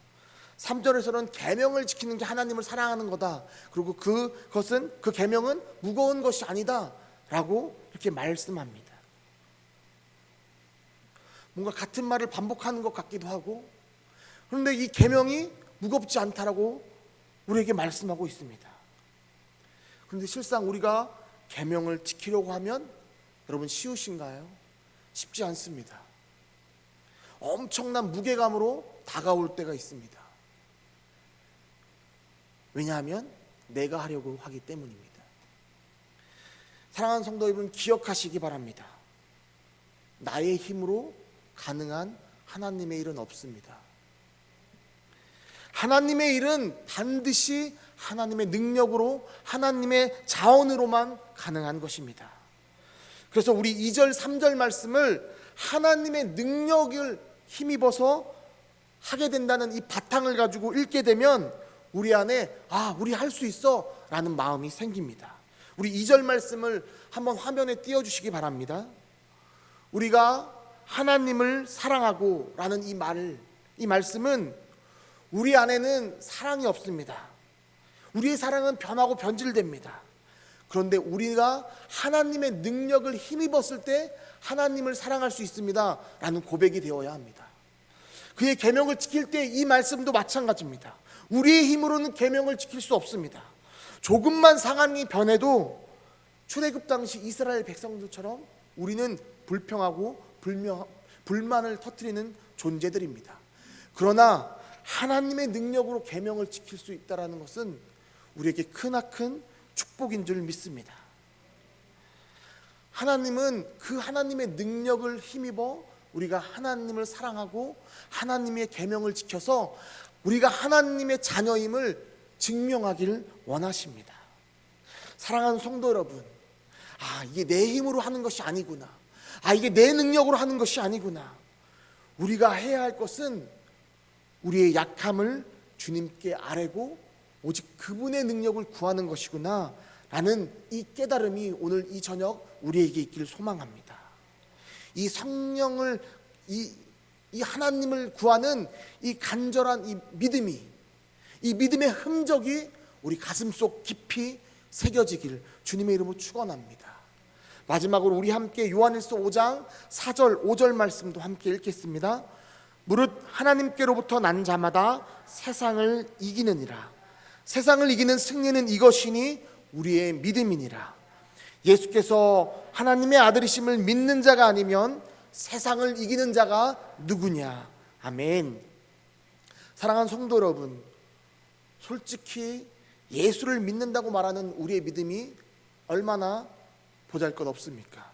3절에서는 계명을 지키는 게 하나님을 사랑하는 거다. 그리고 그것은 그 계명은 무거운 것이 아니다라고 이렇게 말씀합니다. 뭔가 같은 말을 반복하는 것 같기도 하고, 그런데 이 계명이 무겁지 않다라고 우리에게 말씀하고 있습니다. 그런데 실상 우리가 계명을 지키려고 하면 여러분 쉬우신가요? 쉽지 않습니다. 엄청난 무게감으로 다가올 때가 있습니다. 왜냐하면 내가 하려고 하기 때문입니다. 사랑하는 성도 여러분, 기억하시기 바랍니다. 나의 힘으로 가능한 하나님의 일은 없습니다. 하나님의 일은 반드시 하나님의 능력으로, 하나님의 자원으로만 가능한 것입니다. 그래서 우리 2절 3절 말씀을 하나님의 능력을 힘입어서 하게 된다는 이 바탕을 가지고 읽게 되면 우리 안에 우리 할 수 있어 라는 마음이 생깁니다. 우리 2절 말씀을 한번 화면에 띄워주시기 바랍니다. 우리가 하나님을 사랑하고 라는 이 말씀은 우리 안에는 사랑이 없습니다. 우리의 사랑은 변하고 변질됩니다. 그런데 우리가 하나님의 능력을 힘입었을 때 하나님을 사랑할 수 있습니다 라는 고백이 되어야 합니다. 그의 계명을 지킬 때 이 말씀도 마찬가지입니다. 우리의 힘으로는 계명을 지킬 수 없습니다. 조금만 상황이 변해도 출애굽 당시 이스라엘 백성들처럼 우리는 불평하고 불만을 터뜨리는 존재들입니다. 그러나 하나님의 능력으로 계명을 지킬 수 있다는 것은 우리에게 크나큰 축복인 줄 믿습니다. 하나님은 그 하나님의 능력을 힘입어 우리가 하나님을 사랑하고 하나님의 계명을 지켜서 우리가 하나님의 자녀임을 증명하기를 원하십니다. 사랑하는 성도 여러분, 이게 내 힘으로 하는 것이 아니구나, 이게 내 능력으로 하는 것이 아니구나. 우리가 해야 할 것은 우리의 약함을 주님께 아뢰고 오직 그분의 능력을 구하는 것이구나 라는 이 깨달음이 오늘 이 저녁 우리에게 있기를 소망합니다. 이 성령을, 이 하나님을 구하는 이 간절한 이 믿음의 흔적이 우리 가슴속 깊이 새겨지기를 주님의 이름으로 축원합니다. 마지막으로 우리 함께 요한일서 5장 4절 5절 말씀도 함께 읽겠습니다. 무릇 하나님께로부터 난 자마다 세상을 이기느니라. 세상을 이기는 승리는 이것이니 우리의 믿음이니라. 예수께서 하나님의 아들이심을 믿는 자가 아니면 세상을 이기는 자가 누구냐. 아멘. 사랑하는 성도 여러분, 솔직히 예수를 믿는다고 말하는 우리의 믿음이 얼마나 보잘것없습니까?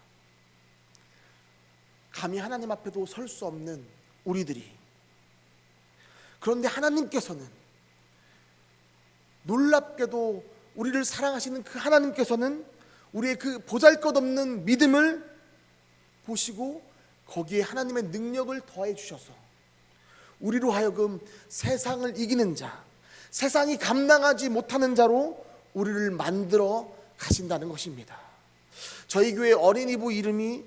감히 하나님 앞에도 설 수 없는 우리들이, 그런데 하나님께서는, 놀랍게도 우리를 사랑하시는 그 하나님께서는 우리의 그 보잘것없는 믿음을 보시고 거기에 하나님의 능력을 더해 주셔서 우리로 하여금 세상을 이기는 자, 세상이 감당하지 못하는 자로 우리를 만들어 가신다는 것입니다. 저희 교회 어린이부 이름이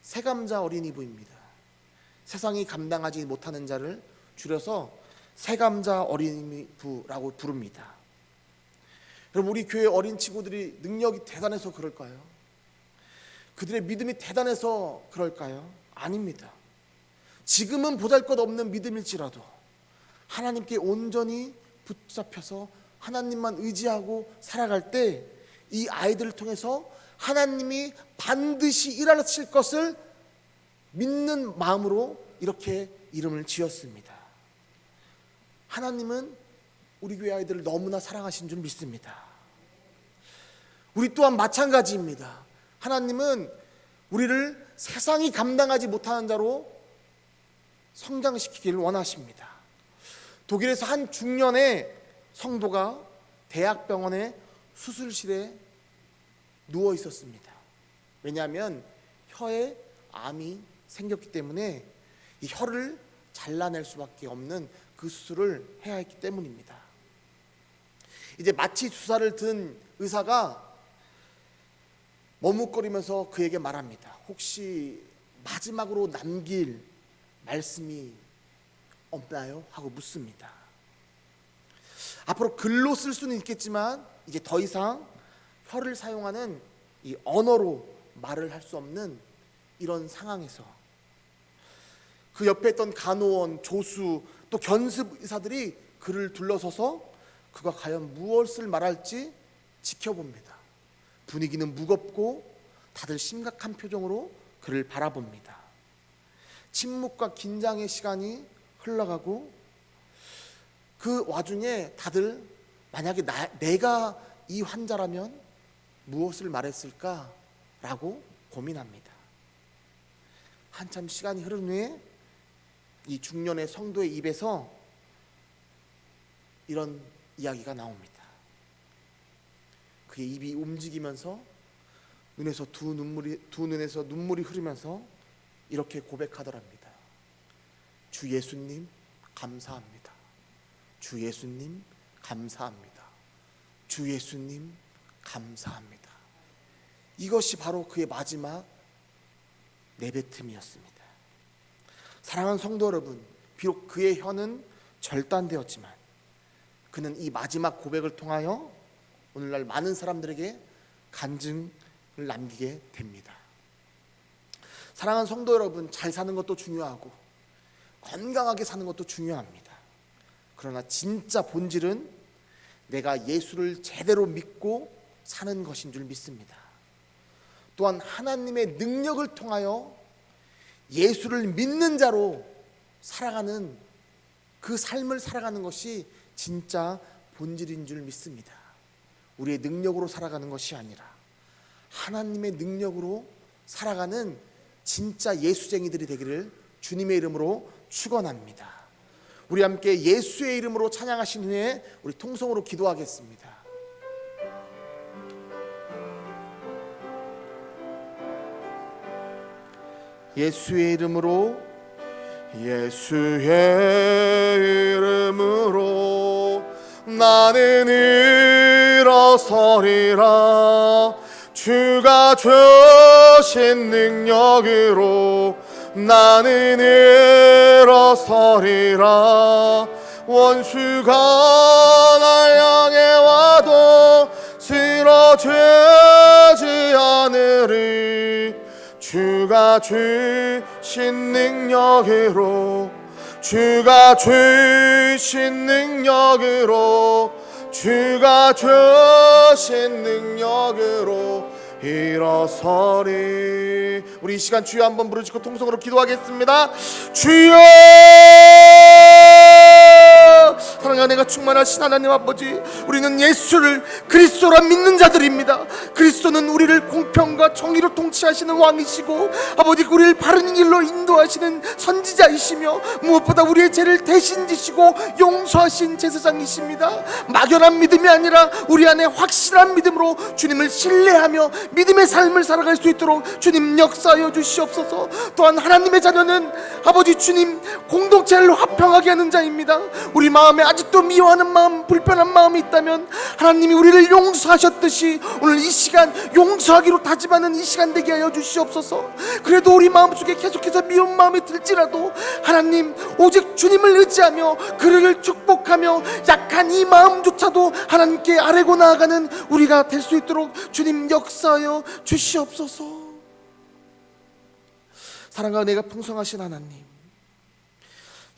새감자 어린이부입니다. 세상이 감당하지 못하는 자를 줄여서 새감자 어린이부라고 부릅니다. 여러분, 우리 교회 어린 친구들이 능력이 대단해서 그럴까요? 그들의 믿음이 대단해서 그럴까요? 아닙니다. 지금은 보잘것없는 믿음일지라도 하나님께 온전히 붙잡혀서 하나님만 의지하고 살아갈 때 이 아이들을 통해서 하나님이 반드시 일하실 것을 믿는 마음으로 이렇게 이름을 지었습니다. 하나님은 우리 교회 아이들을 너무나 사랑하신 줄 믿습니다. 우리 또한 마찬가지입니다. 하나님은 우리를 세상이 감당하지 못하는 자로 성장시키기를 원하십니다. 독일에서 한 중년의 성도가 대학병원의 수술실에 누워 있었습니다. 왜냐하면 혀에 암이 생겼기 때문에 이 혀를 잘라낼 수밖에 없는 그 수술을 해야 했기 때문입니다. 이제 마취 주사를 든 의사가 머뭇거리면서 그에게 말합니다. 혹시 마지막으로 남길 말씀이 없나요? 하고 묻습니다. 앞으로 글로 쓸 수는 있겠지만 이제 더 이상 혀를 사용하는 이 언어로 말을 할 수 없는 이런 상황에서 그 옆에 있던 간호원, 조수, 또 견습 의사들이 그를 둘러서서 그가 과연 무엇을 말할지 지켜봅니다. 분위기는 무겁고 다들 심각한 표정으로 그를 바라봅니다. 침묵과 긴장의 시간이 흘러가고 그 와중에 다들 만약에 내가 이 환자라면 무엇을 말했을까라고 고민합니다. 한참 시간이 흐른 후에 이 중년의 성도의 입에서 이런 이야기가 나옵니다. 그의 입이 움직이면서 눈에서 두 눈에서 눈물이 흐르면서 이렇게 고백하더랍니다. 주 예수님 감사합니다. 주 예수님 감사합니다. 주 예수님 감사합니다. 이것이 바로 그의 마지막 내뱉음이었습니다. 사랑하는 성도 여러분, 비록 그의 혀는 절단되었지만 그는 이 마지막 고백을 통하여 오늘날 많은 사람들에게 간증을 남기게 됩니다. 사랑하는 성도 여러분, 잘 사는 것도 중요하고 건강하게 사는 것도 중요합니다. 그러나 진짜 본질은 내가 예수를 제대로 믿고 사는 것인 줄 믿습니다. 또한 하나님의 능력을 통하여 예수를 믿는 자로 살아가는 그 삶을 살아가는 것이 진짜 본질인 줄 믿습니다. 우리의 능력으로 살아가는 것이 아니라 하나님의 능력으로 살아가는 진짜 예수쟁이들이 되기를 주님의 이름으로 축원합니다. 우리 함께 예수의 이름으로 찬양하신 후에 우리 통성으로 기도하겠습니다. 예수의 이름으로, 예수의 이름으로 나는 일어서리라. 주가 주신 능력으로 나는 일어서리라. 원수가 날 향해 와도 쓰러지지 않으리. 주가 주신 능력으로, 주가 주신 능력으로, 주가 주신 능력으로 일어서리. 우리 이 시간 주여 한번 부르짖고 통성으로 기도하겠습니다. 주여, 사랑하는 내가 충만하신 하나님 아버지, 우리는 예수를 그리스도라 믿는 자들입니다. 그리스도는 우리를 공평과 정의로 통치하시는 왕이시고 아버지, 우리를 바른 길로 인도하시는 선지자이시며 무엇보다 우리의 죄를 대신 지시고 용서하신 제사장이십니다. 막연한 믿음이 아니라 우리 안에 확실한 믿음으로 주님을 신뢰하며 믿음의 삶을 살아갈 수 있도록 주님 역사하여 주시옵소서. 또한 하나님의 자녀는 아버지 주님 공동체를 화평하게 하는 자입니다. 우리 마음에 아직도 미워하는 마음, 불편한 마음이 있다면 하나님이 우리를 용서하셨듯이 오늘 이 시간 용서하기로 다짐하는 이 시간 되게 하여 주시옵소서. 그래도 우리 마음속에 계속해서 미운 마음이 들지라도 하나님 오직 주님을 의지하며 그를 축복하며 약한 이 마음조차도 하나님께 아뢰고 나아가는 우리가 될 수 있도록 주님 역사하여 주시옵소서. 사랑과 은혜가 풍성하신 하나님,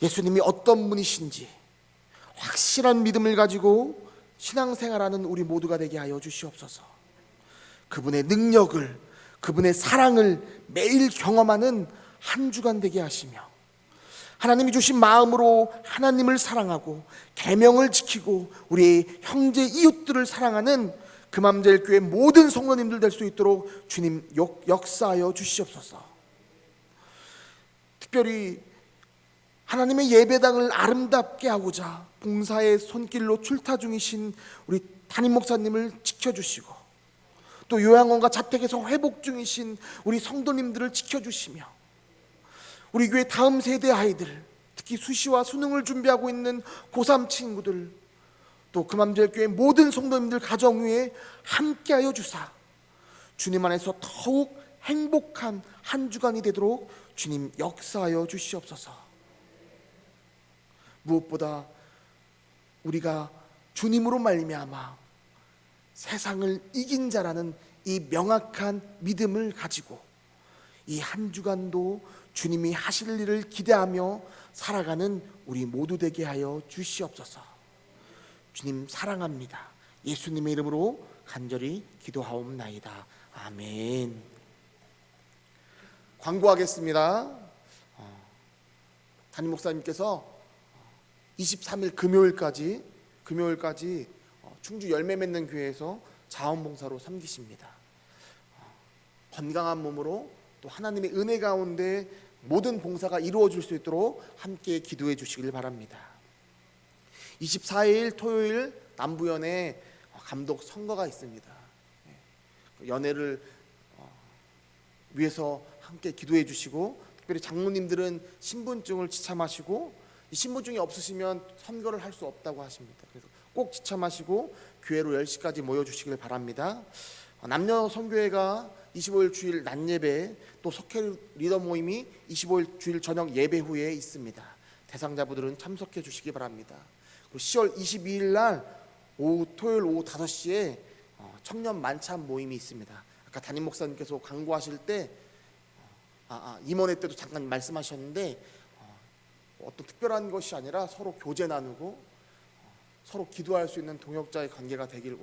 예수님이 어떤 분이신지 확실한 믿음을 가지고 신앙생활하는 우리 모두가 되게 하여 주시옵소서. 그분의 능력을, 그분의 사랑을 매일 경험하는 한 주간 되게 하시며 하나님이 주신 마음으로 하나님을 사랑하고 계명을 지키고 우리의 형제 이웃들을 사랑하는 금암제일교회 모든 성도님들 될 수 있도록 주님 역사하여 주시옵소서. 특별히 하나님의 예배당을 아름답게 하고자 봉사의 손길로 출타 중이신 우리 담임 목사님을 지켜주시고 또 요양원과 자택에서 회복 중이신 우리 성도님들을 지켜주시며 우리 교회 다음 세대 아이들, 특히 수시와 수능을 준비하고 있는 고3 친구들, 또 금암제일교회 모든 성도님들 가정 위에 함께하여 주사 주님 안에서 더욱 행복한 한 주간이 되도록 주님 역사하여 주시옵소서. 무엇보다 우리가 주님으로 말미암아 세상을 이긴 자라는 이 명확한 믿음을 가지고 이 한 주간도 주님이 하실 일을 기대하며 살아가는 우리 모두 되게 하여 주시옵소서. 주님 사랑합니다. 예수님의 이름으로 간절히 기도하옵나이다. 아멘. 광고하겠습니다. 담임 목사님께서 23일 금요일까지 충주 열매 맺는 교회에서 자원봉사로 섬기십니다. 건강한 몸으로 또 하나님의 은혜 가운데 모든 봉사가 이루어질 수 있도록 함께 기도해 주시길 바랍니다. 24일 토요일 남부연에 감독 선거가 있습니다. 연애를 위해서 함께 기도해 주시고, 특별히 장로님들은 신분증을 지참하시고, 이 신분증이 없으시면 선거를 할 수 없다고 하십니다. 그래서 꼭 지참하시고 교회로 10시까지 모여주시길 바랍니다. 남녀 선교회가 25일 주일 낮 예배, 또 석회 리더 모임이 25일 주일 저녁 예배 후에 있습니다. 대상자분들은 참석해 주시기 바랍니다. 그리고 10월 22일 날 토요일 오후 5시에 청년 만찬 모임이 있습니다. 아까 담임 목사님께서 광고하실 때 임원회 때도 잠깐 말씀하셨는데, 어떤 특별한 것이 아니라 서로 교제 나누고 서로 기도할 수 있는 동역자의 관계가 되길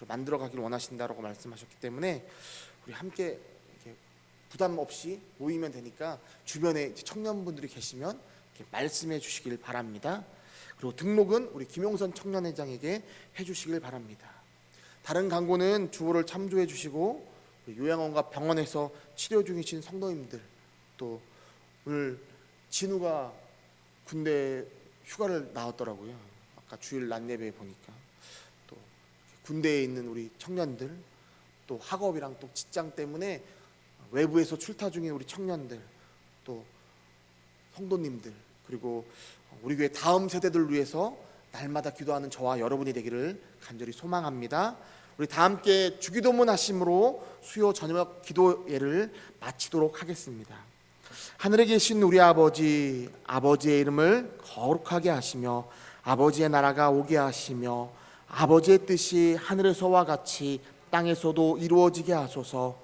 만들어가길 원하신다라고 말씀하셨기 때문에 우리 함께 이렇게 부담 없이 모이면 되니까 주변에 청년분들이 계시면 이렇게 말씀해 주시길 바랍니다. 그리고 등록은 우리 김용선 청년회장에게 해주시길 바랍니다. 다른 광고는 주보를 참조해 주시고, 요양원과 병원에서 치료 중이신 성도님들, 또 오늘 진우가 군대 휴가를 나왔더라고요. 아까 주일 낮 예배에 보니까. 또 군대에 있는 우리 청년들, 또 학업이랑 또 직장 때문에 외부에서 출타 중인 우리 청년들, 또 성도님들, 그리고 우리 교회 다음 세대들을 위해서 날마다 기도하는 저와 여러분이 되기를 간절히 소망합니다. 우리 다 함께 주기도문 하심으로 수요 저녁 기도회를 마치도록 하겠습니다. 하늘에 계신 우리 아버지, 아버지의 이름을 거룩하게 하시며 아버지의 나라가 오게 하시며 아버지의 뜻이 하늘에서와 같이 땅에서도 이루어지게 하소서.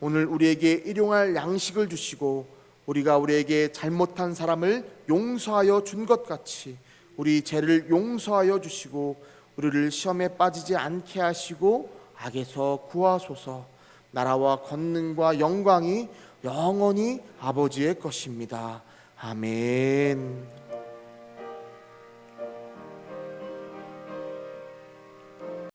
오늘 우리에게 일용할 양식을 주시고 우리가 우리에게 잘못한 사람을 용서하여 준 것 같이 우리 죄를 용서하여 주시고 우리를 시험에 빠지지 않게 하시고 악에서 구하소서. 나라와 권능과 영광이 영원히 아버지의 것입니다. 아멘.